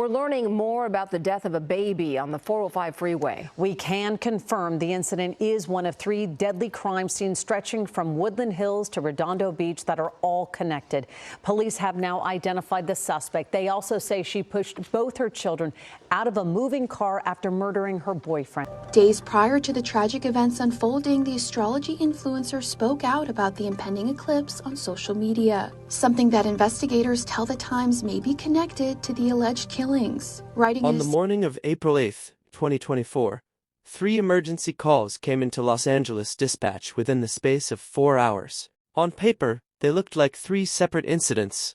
We're learning more about the death of a baby on the 405 freeway. We can confirm the incident is one of 3 deadly crime scenes stretching from Woodland Hills to Redondo Beach that are all connected. Police have now identified the suspect. They also say she pushed both her children out of a moving car after murdering her boyfriend. Days prior to the tragic events unfolding, the astrology influencer spoke out about the impending eclipse on social media, something that investigators tell the Times may be connected to the alleged killing. On the morning of April 8, 2024, 3 emergency calls came into Los Angeles dispatch within the space of 4 hours. On paper, they looked like 3 separate incidents.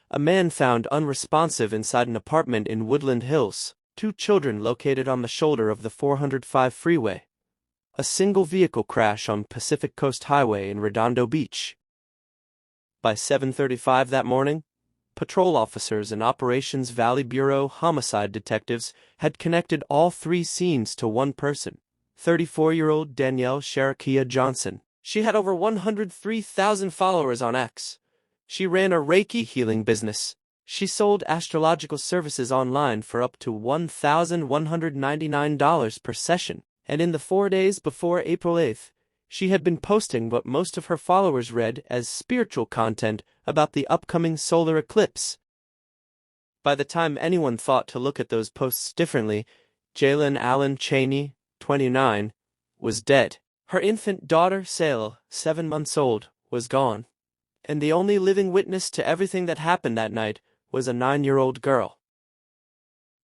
A man found unresponsive inside an apartment in Woodland Hills, 2 children located on the shoulder of the 405 freeway, a single vehicle crash on Pacific Coast Highway in Redondo Beach. By 7:35 that morning, patrol officers and Operations Valley Bureau homicide detectives had connected all 3 scenes to one person, 34-year-old Danielle Johnson. She had over 103,000 followers on X. She ran a Reiki healing business. She sold astrological services online for up to $1,199 per session, and in the 4 days before April 8th, she had been posting what most of her followers read as spiritual content about the upcoming solar eclipse. By the time anyone thought to look at those posts differently, Jaelen Allen Chaney, 29, was dead. Her infant daughter, Solé, 7 months old, was gone. And the only living witness to everything that happened that night was a 9-year-old girl.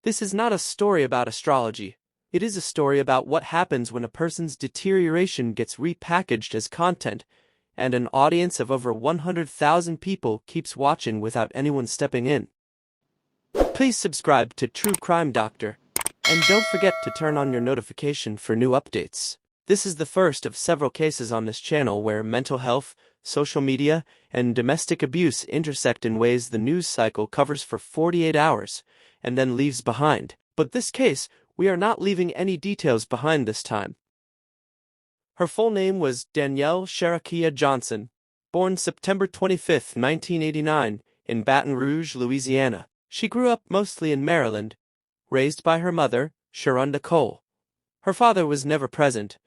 This is not a story about astrology. It is a story about what happens when a person's deterioration gets repackaged as content, and an audience of over 100,000 people keeps watching without anyone stepping in. Please subscribe to True Crime Doctor, and don't forget to turn on your notification for new updates. This is the first of several cases on this channel where mental health, social media, and domestic abuse intersect in ways the news cycle covers for 48 hours, and then leaves behind. But this case, we are not leaving any details behind this time. Her full name was Danielle Johnson, born September 25, 1989, in Baton Rouge, Louisiana. She grew up mostly in Maryland, raised by her mother, Sharonda Cole. Her father was never present.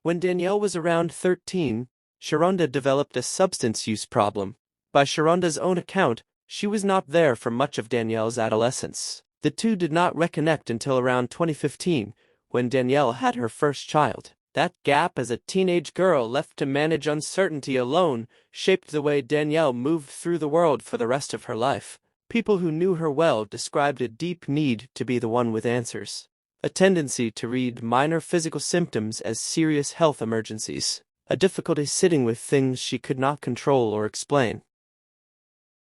When Danielle was around 13, Sharonda developed a substance use problem. By Sharonda's own account, she was not there for much of Danielle's adolescence. The two did not reconnect until around 2015, when Danielle had her first child. That gap as a teenage girl left to manage uncertainty alone shaped the way Danielle moved through the world for the rest of her life. People who knew her well described a deep need to be the one with answers, a tendency to read minor physical symptoms as serious health emergencies, a difficulty sitting with things she could not control or explain.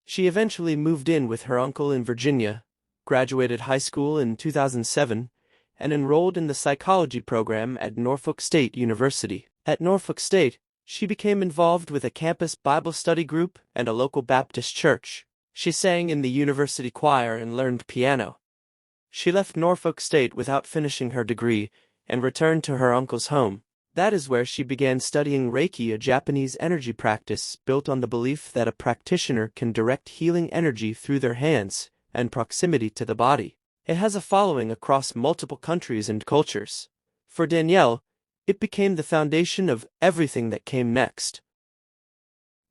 She eventually moved in with her uncle in Virginia, graduated high school in 2007, and enrolled in the psychology program at Norfolk State University. At Norfolk State, she became involved with a campus Bible study group and a local Baptist church. She sang in the university choir and learned piano. She left Norfolk State without finishing her degree and returned to her uncle's home. That is where she began studying Reiki, a Japanese energy practice built on the belief that a practitioner can direct healing energy through their hands and proximity to the body. It has a following across multiple countries and cultures. For Danielle, it became the foundation of everything that came next.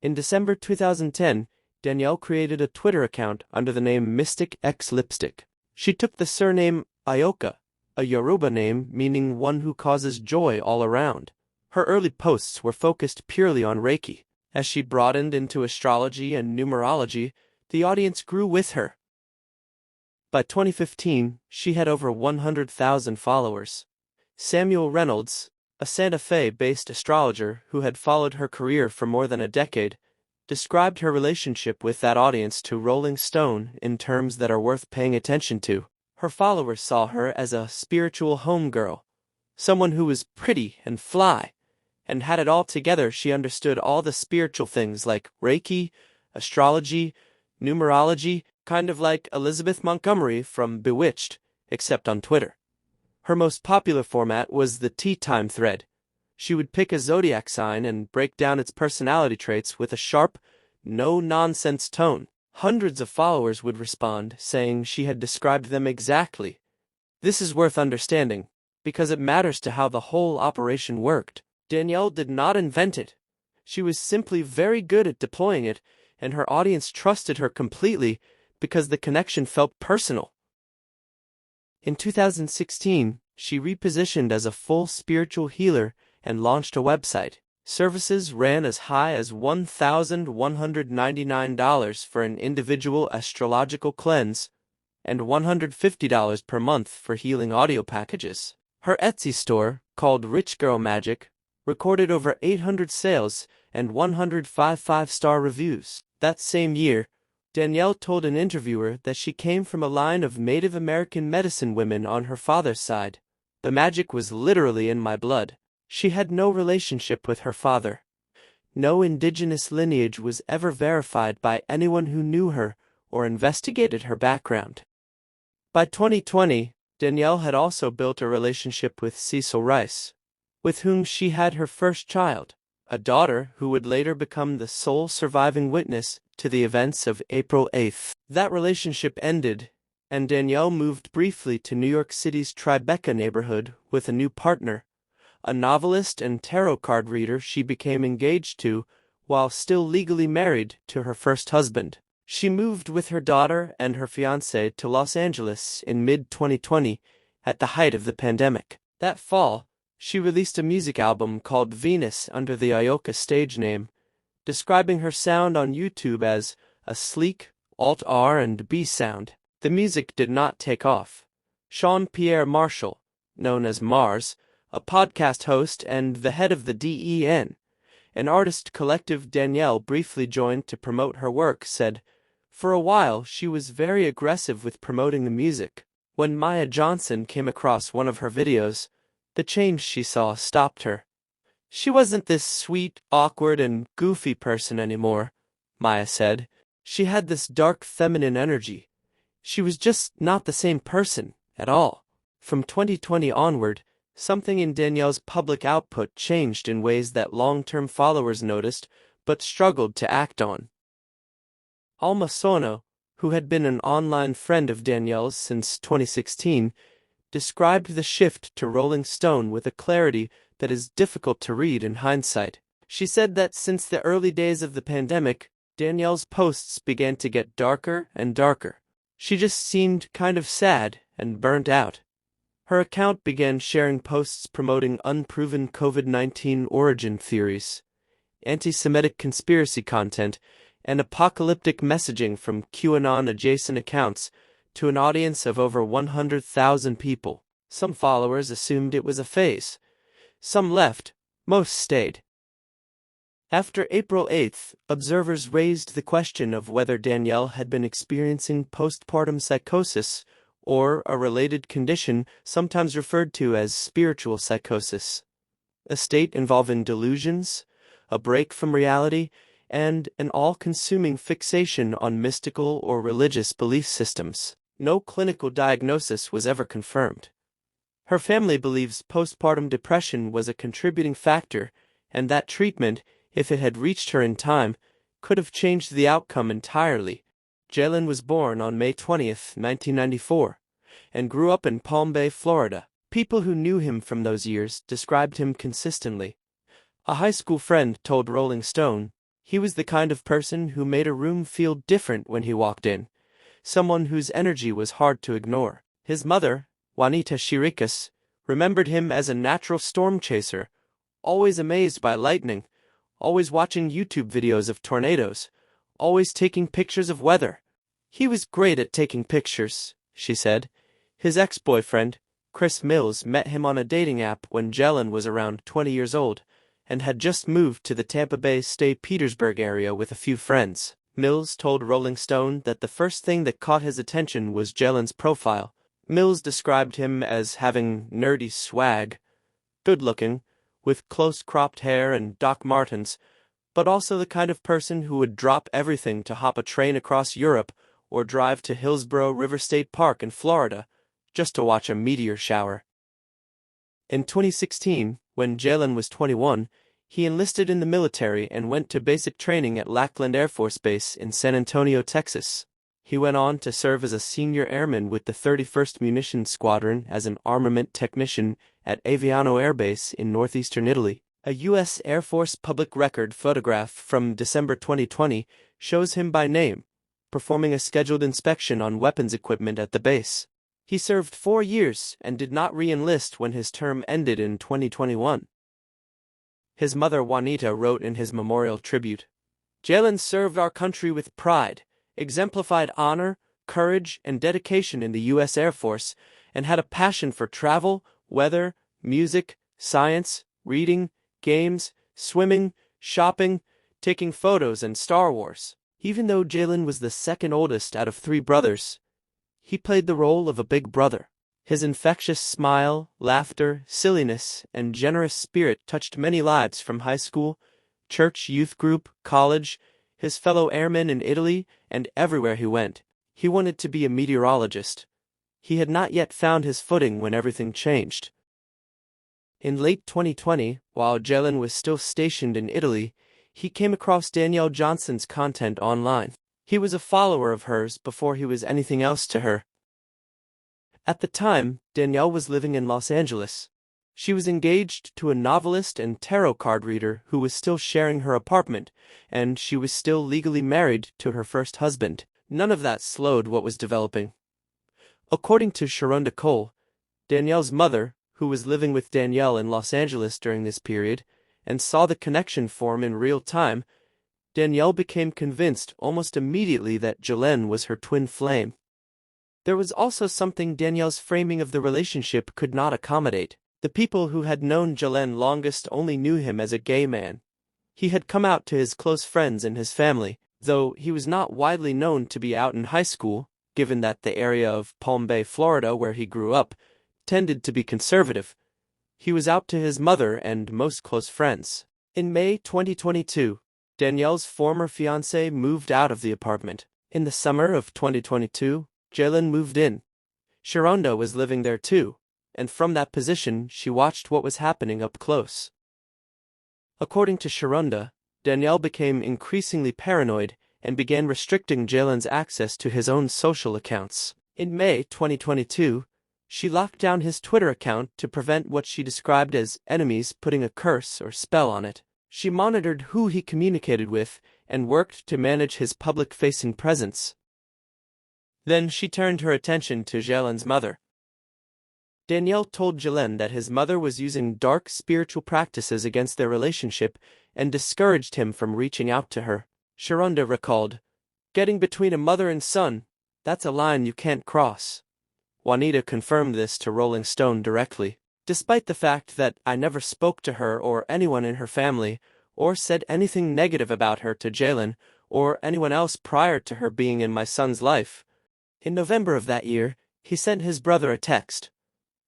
In December 2010, Danielle created a Twitter account under the name Mystic X Lipstick. She took the surname Ayoka, a Yoruba name meaning one who causes joy all around. Her early posts were focused purely on Reiki. As she broadened into astrology and numerology, the audience grew with her. By 2015, she had over 100,000 followers. Samuel Reynolds, a Santa Fe-based astrologer who had followed her career for more than a decade, described her relationship with that audience to Rolling Stone in terms that are worth paying attention to. Her followers saw her as a spiritual homegirl, someone who was pretty and fly, and had it all together. She understood all the spiritual things like Reiki, astrology, numerology, kind of like Elizabeth Montgomery from Bewitched, except on Twitter. Her most popular format was the Tea Time thread. She would pick a zodiac sign and break down its personality traits with a sharp, no-nonsense tone. Hundreds of followers would respond, saying she had described them exactly. This is worth understanding, because it matters to how the whole operation worked. Danielle did not invent it. She was simply very good at deploying it, and her audience trusted her completely because the connection felt personal. In 2016, she repositioned as a full spiritual healer and launched a website. Services ran as high as $1,199 for an individual astrological cleanse and $150 per month for healing audio packages. Her Etsy store, called Rich Girl Magic, recorded over 800 sales and 105 five-star reviews. That same year, Danielle told an interviewer that she came from a line of Native American medicine women on her father's side. The magic was literally in my blood. She had no relationship with her father. No indigenous lineage was ever verified by anyone who knew her or investigated her background. By 2020, Danielle had also built a relationship with Cecil Rice, with whom she had her first child, a daughter who would later become the sole surviving witness to the events of April 8th. That relationship ended, and Danielle moved briefly to New York City's Tribeca neighborhood with a new partner, a novelist and tarot card reader she became engaged to while still legally married to her first husband. She moved with her daughter and her fiancé to Los Angeles in mid-2020 at the height of the pandemic. That fall, she released a music album called Venus under the Ayoka stage name, describing her sound on YouTube as a sleek Alt-R and B sound. The music did not take off. Sean Pierre Marshall, known as Mars, a podcast host and the head of the DEN, an artist collective Danielle briefly joined to promote her work, said, "For a while she was very aggressive with promoting the music. When Maya Johnson came across one of her videos, the change she saw stopped her. She wasn't this sweet, awkward, and goofy person anymore," Maya said. "She had this dark feminine energy. She was just not the same person at all." From 2020 onward, something in Danielle's public output changed in ways that long-term followers noticed but struggled to act on. Alma Sono, who had been an online friend of Danielle's since 2016, described the shift to Rolling Stone with a clarity that is difficult to read in hindsight. She said that since the early days of the pandemic, Danielle's posts began to get darker and darker. She just seemed kind of sad and burnt out. Her account began sharing posts promoting unproven COVID-19 origin theories, anti-Semitic conspiracy content, and apocalyptic messaging from QAnon-adjacent accounts to an audience of over 100,000 people. Some followers assumed it was a phase. Some left, most stayed. After April 8th, observers raised the question of whether Danielle had been experiencing postpartum psychosis, or a related condition sometimes referred to as spiritual psychosis, a state involving delusions, a break from reality, and an all-consuming fixation on mystical or religious belief systems. No clinical diagnosis was ever confirmed. Her family believes postpartum depression was a contributing factor, and that treatment, if it had reached her in time, could have changed the outcome entirely. Jaelen was born on May 20th, 1994, and grew up in Palm Bay, Florida. People who knew him from those years described him consistently. A high school friend told Rolling Stone, "He was the kind of person who made a room feel different when he walked in, someone whose energy was hard to ignore." His mother, Juanita Chirikas, remembered him as a natural storm chaser, always amazed by lightning, always watching YouTube videos of tornadoes, always taking pictures of weather. "He was great at taking pictures," she said. His ex-boyfriend, Chris Mills, met him on a dating app when Jaelen was around 20 years old and had just moved to the Tampa Bay St. Petersburg area with a few friends. Mills told Rolling Stone that the first thing that caught his attention was Jaelen's profile. Mills described him as having nerdy swag, good-looking, with close-cropped hair and Doc Martens, but also the kind of person who would drop everything to hop a train across Europe or drive to Hillsborough River State Park in Florida just to watch a meteor shower. In 2016, when Jaelen was 21, He enlisted in the military and went to basic training at Lackland Air Force Base in San Antonio, Texas. He went on to serve as a senior airman with the 31st Munitions Squadron as an armament technician at Aviano Air Base in northeastern Italy. A U.S. Air Force public record photograph from December 2020 shows him by name, performing a scheduled inspection on weapons equipment at the base. He served 4 years and did not re-enlist when his term ended in 2021. His mother Juanita wrote in his memorial tribute, "Jaelen served our country with pride, exemplified honor, courage, and dedication in the U.S. Air Force, and had a passion for travel, weather, music, science, reading, games, swimming, shopping, taking photos, and Star Wars." Even though Jaelen was the second oldest out of 3 brothers, he played the role of a big brother. His infectious smile, laughter, silliness, and generous spirit touched many lives from high school, church youth group, college, his fellow airmen in Italy, and everywhere he went. He wanted to be a meteorologist. He had not yet found his footing when everything changed. In late 2020, while Jaelen was still stationed in Italy, he came across Danielle Johnson's content online. He was a follower of hers before he was anything else to her. At the time, Danielle was living in Los Angeles. She was engaged to a novelist and tarot card reader who was still sharing her apartment, and she was still legally married to her first husband. None of that slowed what was developing. According to Sharonda Cole, Danielle's mother, who was living with Danielle in Los Angeles during this period, and saw the connection form in real time, Danielle became convinced almost immediately that Jaelen was her twin flame. There was also something Danielle's framing of the relationship could not accommodate. The people who had known Jaelen longest only knew him as a gay man. He had come out to his close friends and his family, though he was not widely known to be out in high school, given that the area of Palm Bay, Florida, where he grew up, tended to be conservative. He was out to his mother and most close friends. In May 2022, Danielle's former fiancé moved out of the apartment. In the summer of 2022, Jaelen moved in. Sharonda was living there too, and from that position she watched what was happening up close. According to Sharonda, Danielle became increasingly paranoid and began restricting Jaelen's access to his own social accounts. In May 2022, she locked down his Twitter account to prevent what she described as enemies putting a curse or spell on it. She monitored who he communicated with and worked to manage his public-facing presence. Then she turned her attention to Jaelen's mother. Danielle told Jaelen that his mother was using dark spiritual practices against their relationship and discouraged him from reaching out to her. Sharonda recalled, "Getting between a mother and son, that's a line you can't cross." Juanita confirmed this to Rolling Stone directly. "Despite the fact that I never spoke to her or anyone in her family, or said anything negative about her to Jaelen or anyone else prior to her being in my son's life." In November of that year, he sent his brother a text.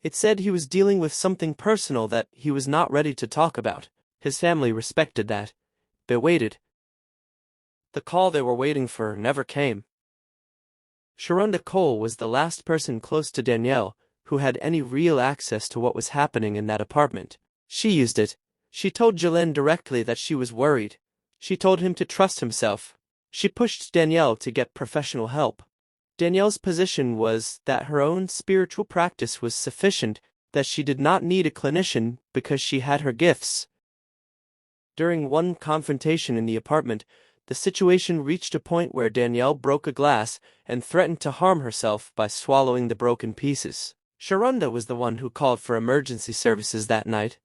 It said he was dealing with something personal that he was not ready to talk about. His family respected that. They waited. The call they were waiting for never came. Sharonda Cole was the last person close to Danielle who had any real access to what was happening in that apartment. She used it. She told Jaelen directly that she was worried. She told him to trust himself. She pushed Danielle to get professional help. Danielle's position was that her own spiritual practice was sufficient, that she did not need a clinician because she had her gifts. During one confrontation in the apartment, the situation reached a point where Danielle broke a glass and threatened to harm herself by swallowing the broken pieces. Sharonda was the one who called for emergency services that night.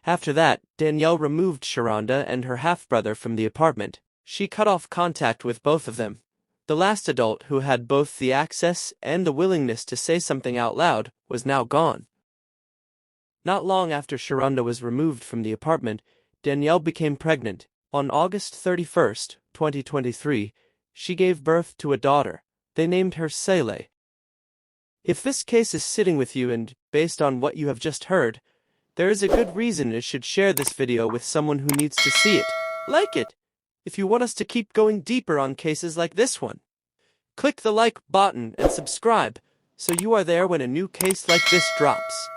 After that, Danielle removed Sharonda and her half-brother from the apartment. She cut off contact with both of them. The last adult who had both the access and the willingness to say something out loud was now gone. Not long after Sharonda was removed from the apartment, Danielle became pregnant. On August 31st, 2023, she gave birth to a daughter. They named her Solé. If this case is sitting with you and, based on what you have just heard, there is a good reason you should share this video with someone who needs to see it. Like it, if you want us to keep going deeper on cases like this one. Click the like button and subscribe so you are there when a new case like this drops.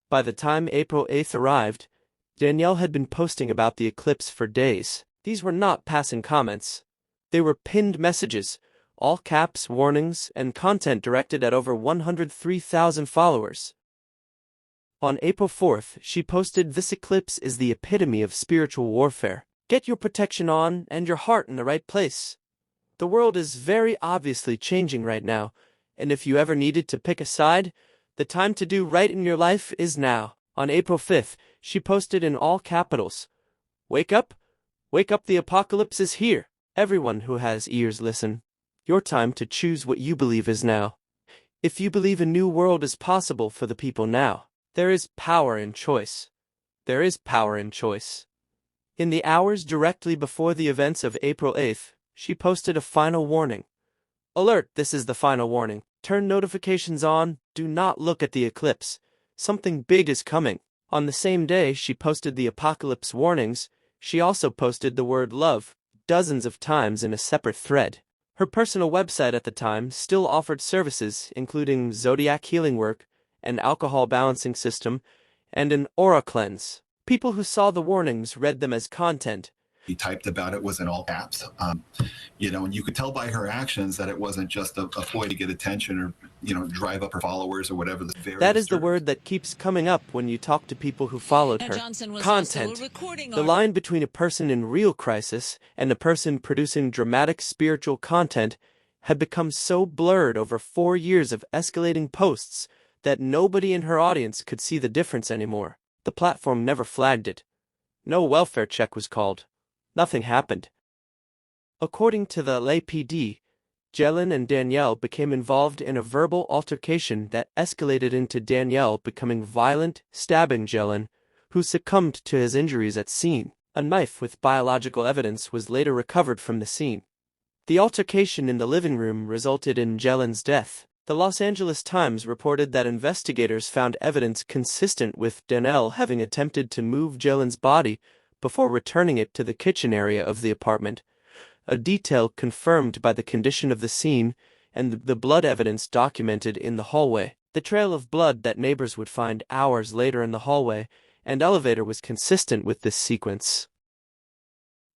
By the time April 8th arrived, Danielle had been posting about the eclipse for days. These were not passing comments. They were pinned messages, all caps, warnings, and content directed at over 103,000 followers. On April 4th, she posted, "This eclipse is the epitome of spiritual warfare. Get your protection on and your heart in the right place. The world is very obviously changing right now, and if you ever needed to pick a side, the time to do right in your life is now." On April 5th, she posted in all capitals, wake up, the apocalypse is here. Everyone who has ears listen. Your time to choose what you believe is now. If you believe a new world is possible for the people now, there is power in choice. There is power in choice. In the hours directly before the events of April 8th, she posted a final warning. Alert, this is the final warning. Turn notifications on, do not look at the eclipse. Something big is coming. On the same day she posted the apocalypse warnings, she also posted the word love dozens of times in a separate thread. Her personal website at the time still offered services including zodiac healing work, an alcohol balancing system, and an aura cleanse. People who saw the warnings read them as content. He typed about it was in all caps, and you could tell by her actions that it wasn't just a ploy to get attention or, drive up her followers or whatever. That is the word that keeps coming up when you talk to people who followed her. Content. The line between a person in real crisis and a person producing dramatic spiritual content had become so blurred over 4 years of escalating posts that nobody in her audience could see the difference anymore. The platform never flagged it. No welfare check was called. Nothing happened. According to the Solé PD, Jaelen and Danielle became involved in a verbal altercation that escalated into Danielle becoming violent, stabbing Jaelen, who succumbed to his injuries at scene. A knife with biological evidence was later recovered from the scene. The altercation in the living room resulted in Jaelen's death. The Los Angeles Times reported that investigators found evidence consistent with Danielle having attempted to move Jaelen's body before returning it to the kitchen area of the apartment, a detail confirmed by the condition of the scene and the blood evidence documented in the hallway. The trail of blood that neighbors would find hours later in the hallway and elevator was consistent with this sequence.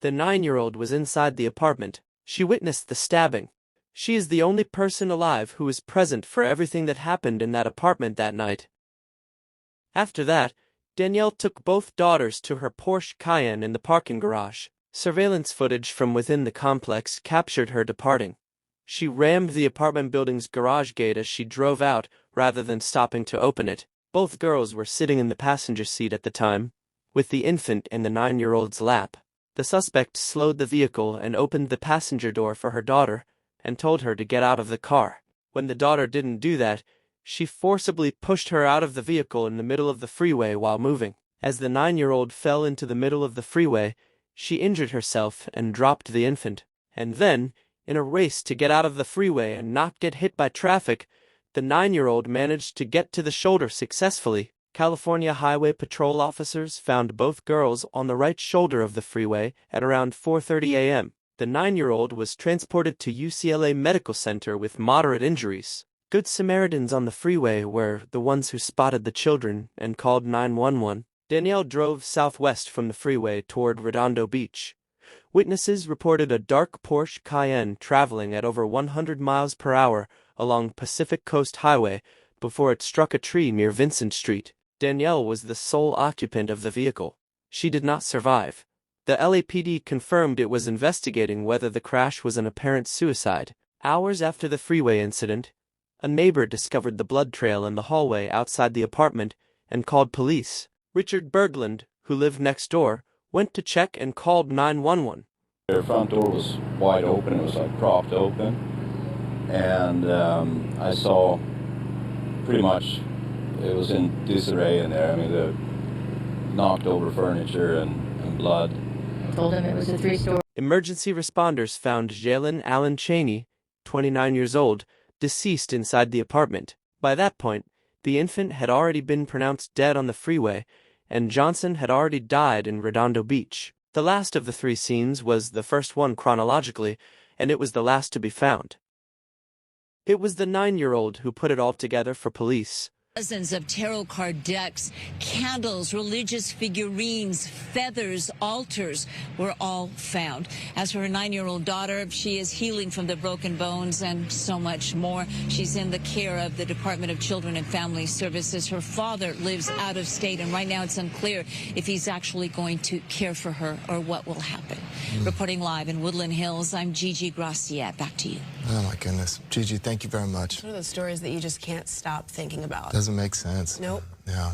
The 9-year-old was inside the apartment. She witnessed the stabbing. She is the only person alive who was present for everything that happened in that apartment that night. After that, Danielle took both daughters to her Porsche Cayenne in the parking garage. Surveillance footage from within the complex captured her departing. She rammed the apartment building's garage gate as she drove out rather than stopping to open it. Both girls were sitting in the passenger seat at the time, with the infant in the 9-year-old's lap. The suspect slowed the vehicle and opened the passenger door for her daughter and told her to get out of the car. When the daughter didn't do that, she forcibly pushed her out of the vehicle in the middle of the freeway while moving. As the 9-year-old fell into the middle of the freeway, she injured herself and dropped the infant. And then, in a race to get out of the freeway and not get hit by traffic, the 9-year-old managed to get to the shoulder successfully. California Highway Patrol officers found both girls on the right shoulder of the freeway at around 4:30 a.m. The 9-year-old was transported to UCLA Medical Center with moderate injuries. Good Samaritans on the freeway were the ones who spotted the children and called 911. Danielle drove southwest from the freeway toward Redondo Beach. Witnesses reported a dark Porsche Cayenne traveling at over 100 miles per hour along Pacific Coast Highway before it struck a tree near Vincent Street. Danielle was the sole occupant of the vehicle. She did not survive. The LAPD confirmed it was investigating whether the crash was an apparent suicide. Hours after the freeway incident, a neighbor discovered the blood trail in the hallway outside the apartment and called police. Richard Berglund, who lived next door, went to check and called 911. Their front door was wide open, it was like propped open, and I saw pretty much it was in disarray in there. I mean, the knocked over furniture and blood. Told him it was a 3-story. Emergency responders found Jaelen Allen Chaney, 29 years old, deceased inside the apartment. By that point, the infant had already been pronounced dead on the freeway, and Johnson had already died in Redondo Beach. The last of the 3 scenes was the first one chronologically, and it was the last to be found. It was the 9-year-old who put it all together for police. Dozens of tarot card decks, candles, religious figurines, feathers, altars were all found. As for her 9-year-old daughter, she is healing from the broken bones and so much more. She's in the care of the Department of Children and Family Services. Her father lives out of state, and right now it's unclear if he's actually going to care for her or what will happen. Reporting live in Woodland Hills, I'm Gigi Gracia. Back to you. Oh, my goodness. Gigi, thank you very much. It's one of those stories that you just can't stop thinking about. Doesn't make sense. Nope. Yeah.